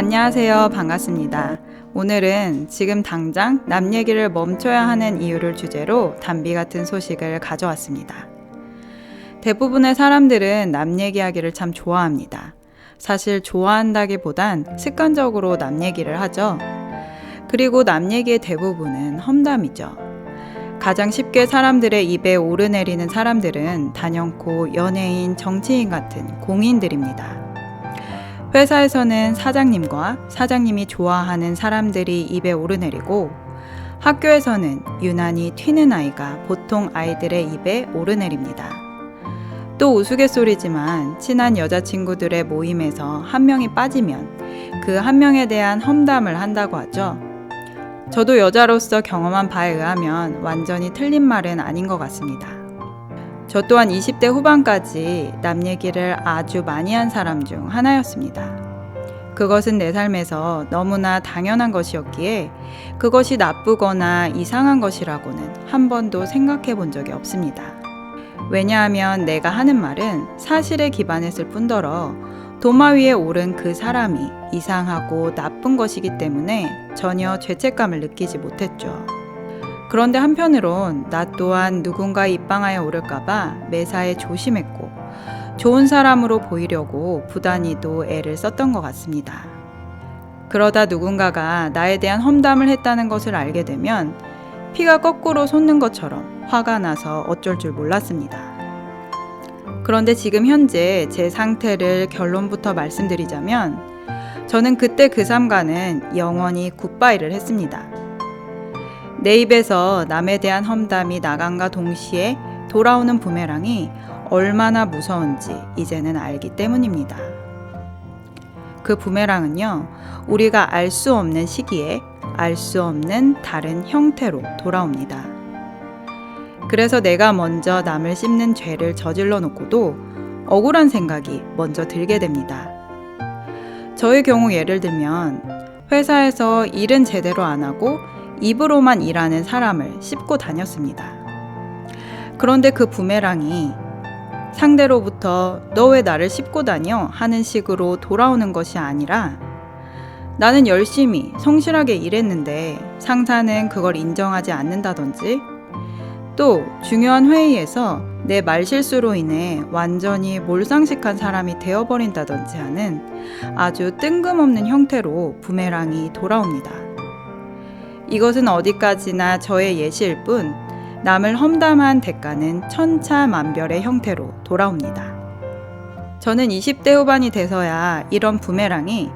안녕하세요. 반갑습니다. 오늘은 지금 당장 남 얘기를 멈춰야 하는 이유를 주제로 단비 같은 소식을 가져왔습니다. 대부분의 사람들은 남 얘기하기를 참 좋아합니다. 사실 좋아한다기보단 습관적으로 남 얘기를 하죠. 그리고 남 얘기의 대부분은 험담이죠. 가장 쉽게 사람들의 입에 오르내리는 사람들은 단연코 연예인, 정치인 같은 공인들입니다. 회사에서는 사장님과 사장님이 좋아하는 사람들이 입에 오르내리고, 학교에서는 유난히 튀는 아이가 보통 아이들의 입에 오르내립니다. 또 우스갯소리지만 친한 여자친구들의 모임에서 한 명이 빠지면 그 한 명에 대한 험담을 한다고 하죠. 저도 여자로서 경험한 바에 의하면 완전히 틀린 말은 아닌 것 같습니다. 저 또한 20대 후반까지 남 얘기를 아주 많이 한 사람 중 하나였습니다. 그것은 내 삶에서 너무나 당연한 것이었기에 그것이 나쁘거나 이상한 것이라고는 한 번도 생각해 본 적이 없습니다. 왜냐하면 내가 하는 말은 사실에 기반했을 뿐더러 도마 위에 오른 그 사람이 이상하고 나쁜 것이기 때문에 전혀 죄책감을 느끼지 못했죠. 그런데 한편으론 나 또한 누군가 입방아에 오를까봐 매사에 조심했고 좋은 사람으로 보이려고 부단히도 애를 썼던 것 같습니다. 그러다 누군가가 나에 대한 험담을 했다는 것을 알게 되면 피가 거꾸로 솟는 것처럼 화가 나서 어쩔 줄 몰랐습니다. 그런데 지금 현재 제 상태를 결론부터 말씀드리자면 저는 그때 그 삼가는 영원히 굿바이를 했습니다. 내 입에서 남에 대한 험담이 나간과 동시에 돌아오는 부메랑이 얼마나 무서운지 이제는 알기 때문입니다. 그 부메랑은요, 우리가 알 수 없는 시기에 알 수 없는 다른 형태로 돌아옵니다. 그래서 내가 먼저 남을 씹는 죄를 저질러 놓고도 억울한 생각이 먼저 들게 됩니다. 저의 경우 예를 들면 회사에서 일은 제대로 안 하고 입으로만 일하는 사람을 씹고 다녔습니다. 그런데 그 부메랑이 상대로부터 너 왜 나를 씹고 다녀? 하는 식으로 돌아오는 것이 아니라 나는 열심히 성실하게 일했는데 상사는 그걸 인정하지 않는다든지, 또 중요한 회의에서 내 말실수로 인해 완전히 몰상식한 사람이 되어버린다든지 하는 아주 뜬금없는 형태로 부메랑이 돌아옵니다. 이것은 어디까지나 저의 예시일 뿐 남을 험담한 대가는 천차만별의 형태로 돌아옵니다. 저는 20대 후반이 돼서야 이런 부메랑이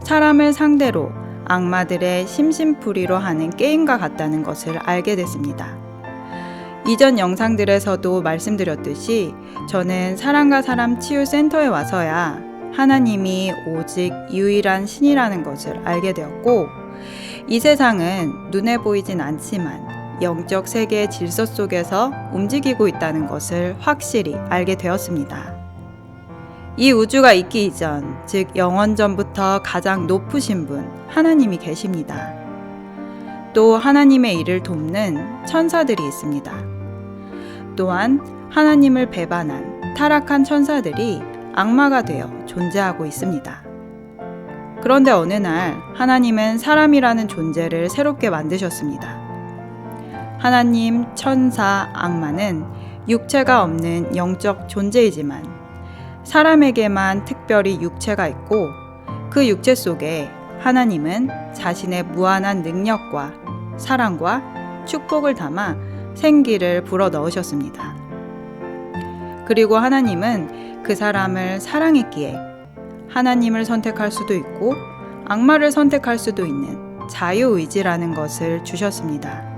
사람을 상대로 악마들의 심심풀이로 하는 게임과 같다는 것을 알게 됐습니다. 이전 영상들에서도 말씀드렸듯이 저는 사람과 사람 치유 센터에 와서야 하나님이 오직 유일한 신이라는 것을 알게 되었고, 이 세상은 눈에 보이진 않지만 영적 세계의 질서 속에서 움직이고 있다는 것을 확실히 알게 되었습니다. 이 우주가 있기 이전, 즉 영원전부터 가장 높으신 분, 하나님이 계십니다. 또 하나님의 일을 돕는 천사들이 있습니다. 또한 하나님을 배반한 타락한 천사들이 악마가 되어 존재하고 있습니다. 그런데 어느 날 하나님은 사람이라는 존재를 새롭게 만드셨습니다. 하나님, 천사, 악마는 육체가 없는 영적 존재이지만 사람에게만 특별히 육체가 있고, 그 육체 속에 하나님은 자신의 무한한 능력과 사랑과 축복을 담아 생기를 불어 넣으셨습니다. 그리고 하나님은 그 사람을 사랑했기에 하나님을 선택할 수도 있고 악마를 선택할 수도 있는 자유의지라는 것을 주셨습니다.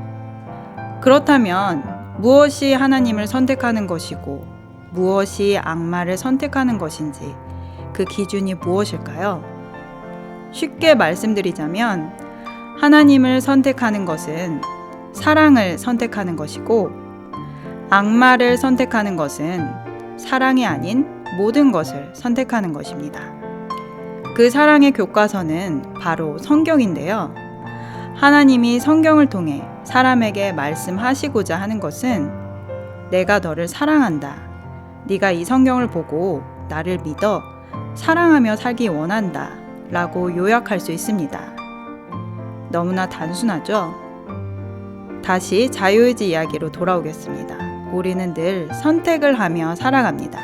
그렇다면 무엇이 하나님을 선택하는 것이고 무엇이 악마를 선택하는 것인지 그 기준이 무엇일까요? 쉽게 말씀드리자면 하나님을 선택하는 것은 사랑을 선택하는 것이고, 악마를 선택하는 것은 사랑이 아닌 모든 것을 선택하는 것입니다. 그 사랑의 교과서는 바로 성경인데요. 하나님이 성경을 통해 사람에게 말씀하시고자 하는 것은 내가 너를 사랑한다. 네가 이 성경을 보고 나를 믿어 사랑하며 살기 원한다. 라고 요약할 수 있습니다. 너무나 단순하죠? 다시 자유의지 이야기로 돌아오겠습니다. 우리는 늘 선택을 하며 살아갑니다.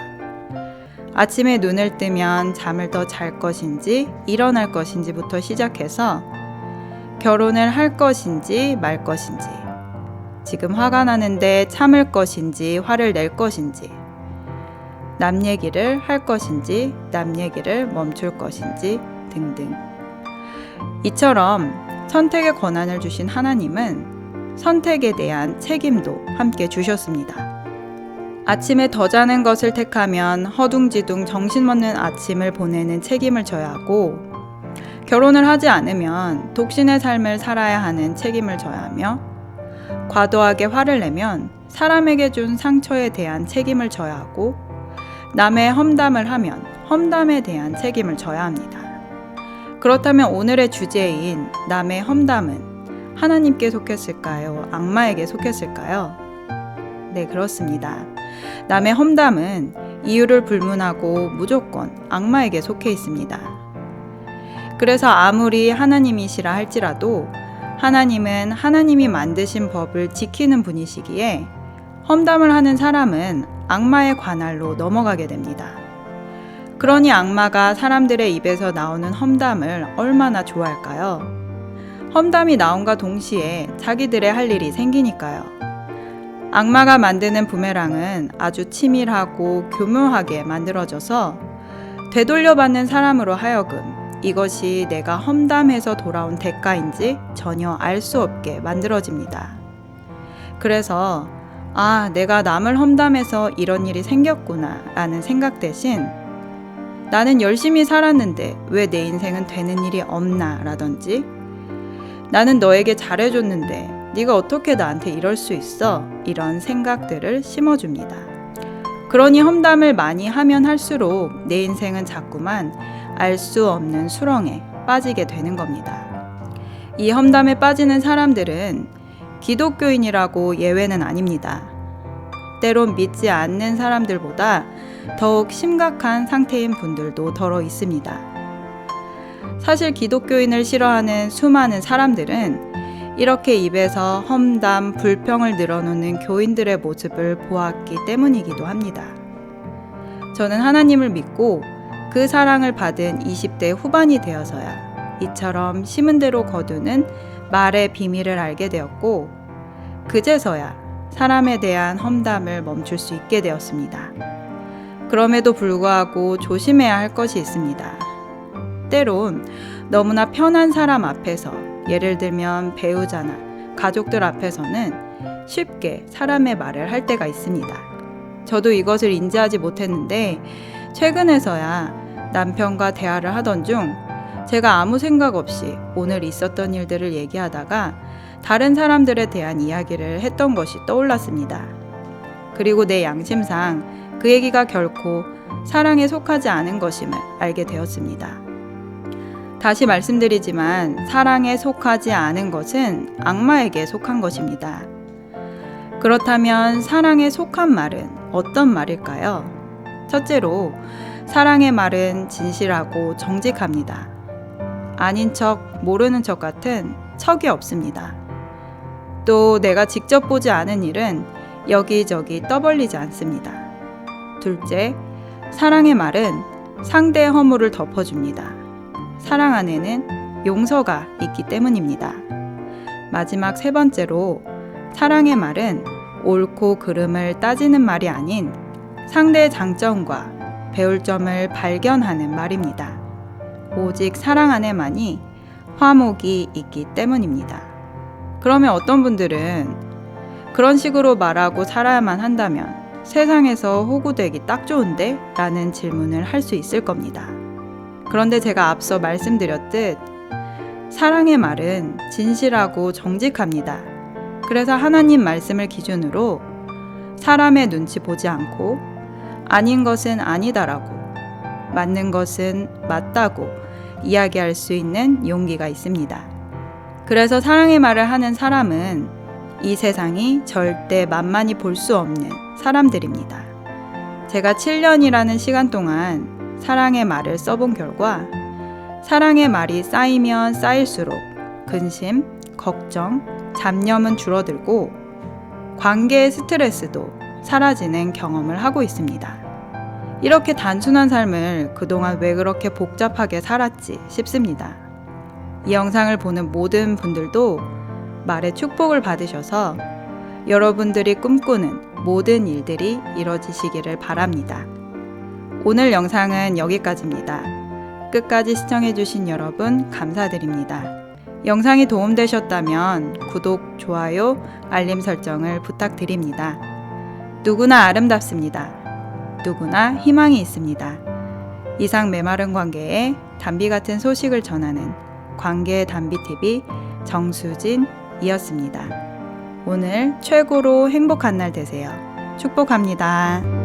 아침에 눈을 뜨면 잠을 더 잘 것인지 일어날 것인지부터 시작해서 결혼을 할 것인지 말 것인지, 지금 화가 나는데 참을 것인지 화를 낼 것인지, 남 얘기를 할 것인지 남 얘기를 멈출 것인지 등등. 이처럼 선택의 권한을 주신 하나님은 선택에 대한 책임도 함께 주셨습니다. 아침에 더 자는 것을 택하면 허둥지둥 정신없는 아침을 보내는 책임을 져야 하고, 결혼을 하지 않으면 독신의 삶을 살아야 하는 책임을 져야 하며, 과도하게 화를 내면 사람에게 준 상처에 대한 책임을 져야 하고, 남의 험담을 하면 험담에 대한 책임을 져야 합니다. 그렇다면 오늘의 주제인 남의 험담은 하나님께 속했을까요? 악마에게 속했을까요? 네, 그렇습니다. 남의 험담은 이유를 불문하고 무조건 악마에게 속해 있습니다. 그래서 아무리 하나님이시라 할지라도 하나님은 하나님이 만드신 법을 지키는 분이시기에 험담을 하는 사람은 악마의 관할로 넘어가게 됩니다. 그러니 악마가 사람들의 입에서 나오는 험담을 얼마나 좋아할까요? 험담이 나온과 동시에 자기들의 할 일이 생기니까요. 악마가 만드는 부메랑은 아주 치밀하고 교묘하게 만들어져서 되돌려받는 사람으로 하여금 이것이 내가 험담해서 돌아온 대가인지 전혀 알 수 없게 만들어집니다. 그래서 내가 남을 험담해서 이런 일이 생겼구나 라는 생각 대신 나는 열심히 살았는데 왜 내 인생은 되는 일이 없나 라든지, 나는 너에게 잘해줬는데 네가 어떻게 나한테 이럴 수 있어? 이런 생각들을 심어줍니다. 그러니 험담을 많이 하면 할수록 내 인생은 자꾸만 알 수 없는 수렁에 빠지게 되는 겁니다. 이 험담에 빠지는 사람들은 기독교인이라고 예외는 아닙니다. 때론 믿지 않는 사람들보다 더욱 심각한 상태인 분들도 더러 있습니다. 사실 기독교인을 싫어하는 수많은 사람들은 이렇게 입에서 험담, 불평을 늘어놓는 교인들의 모습을 보았기 때문이기도 합니다. 저는 하나님을 믿고 그 사랑을 받은 20대 후반이 되어서야 이처럼 심은 대로 거두는 말의 비밀을 알게 되었고, 그제서야 사람에 대한 험담을 멈출 수 있게 되었습니다. 그럼에도 불구하고 조심해야 할 것이 있습니다. 때론 너무나 편한 사람 앞에서, 예를 들면 배우자나 가족들 앞에서는 쉽게 사람의 말을 할 때가 있습니다. 저도 이것을 인지하지 못했는데 최근에서야 남편과 대화를 하던 중 제가 아무 생각 없이 오늘 있었던 일들을 얘기하다가 다른 사람들에 대한 이야기를 했던 것이 떠올랐습니다. 그리고 내 양심상 그 얘기가 결코 사랑에 속하지 않은 것임을 알게 되었습니다. 다시 말씀드리지만 사랑에 속하지 않은 것은 악마에게 속한 것입니다. 그렇다면 사랑에 속한 말은 어떤 말일까요? 첫째로, 사랑의 말은 진실하고 정직합니다. 아닌 척, 모르는 척 같은 척이 없습니다. 또 내가 직접 보지 않은 일은 여기저기 떠벌리지 않습니다. 둘째, 사랑의 말은 상대의 허물을 덮어줍니다. 사랑 안에는 용서가 있기 때문입니다. 마지막 세 번째로, 사랑의 말은 옳고 그름을 따지는 말이 아닌 상대의 장점과 배울 점을 발견하는 말입니다. 오직 사랑 안에만이 화목이 있기 때문입니다. 그러면 어떤 분들은 그런 식으로 말하고 살아야만 한다면 세상에서 호구되기 딱 좋은데? 라는 질문을 할 수 있을 겁니다. 그런데 제가 앞서 말씀드렸듯 사랑의 말은 진실하고 정직합니다. 그래서 하나님 말씀을 기준으로 사람의 눈치 보지 않고 아닌 것은 아니다라고, 맞는 것은 맞다고 이야기할 수 있는 용기가 있습니다. 그래서 사랑의 말을 하는 사람은 이 세상이 절대 만만히 볼 수 없는 사람들입니다. 제가 7년이라는 시간 동안 사랑의 말을 써본 결과 사랑의 말이 쌓이면 쌓일수록 근심, 걱정, 잡념은 줄어들고 관계의 스트레스도 사라지는 경험을 하고 있습니다. 이렇게 단순한 삶을 그동안 왜 그렇게 복잡하게 살았지 싶습니다. 이 영상을 보는 모든 분들도 말의 축복을 받으셔서 여러분들이 꿈꾸는 모든 일들이 이뤄지시기를 바랍니다. 오늘 영상은 여기까지입니다. 끝까지 시청해주신 여러분 감사드립니다. 영상이 도움되셨다면 구독, 좋아요, 알림 설정을 부탁드립니다. 누구나 아름답습니다. 누구나 희망이 있습니다. 이상 메마른 관계에 담비 같은 소식을 전하는 관계의 담비TV 정수진이었습니다. 오늘 최고로 행복한 날 되세요. 축복합니다.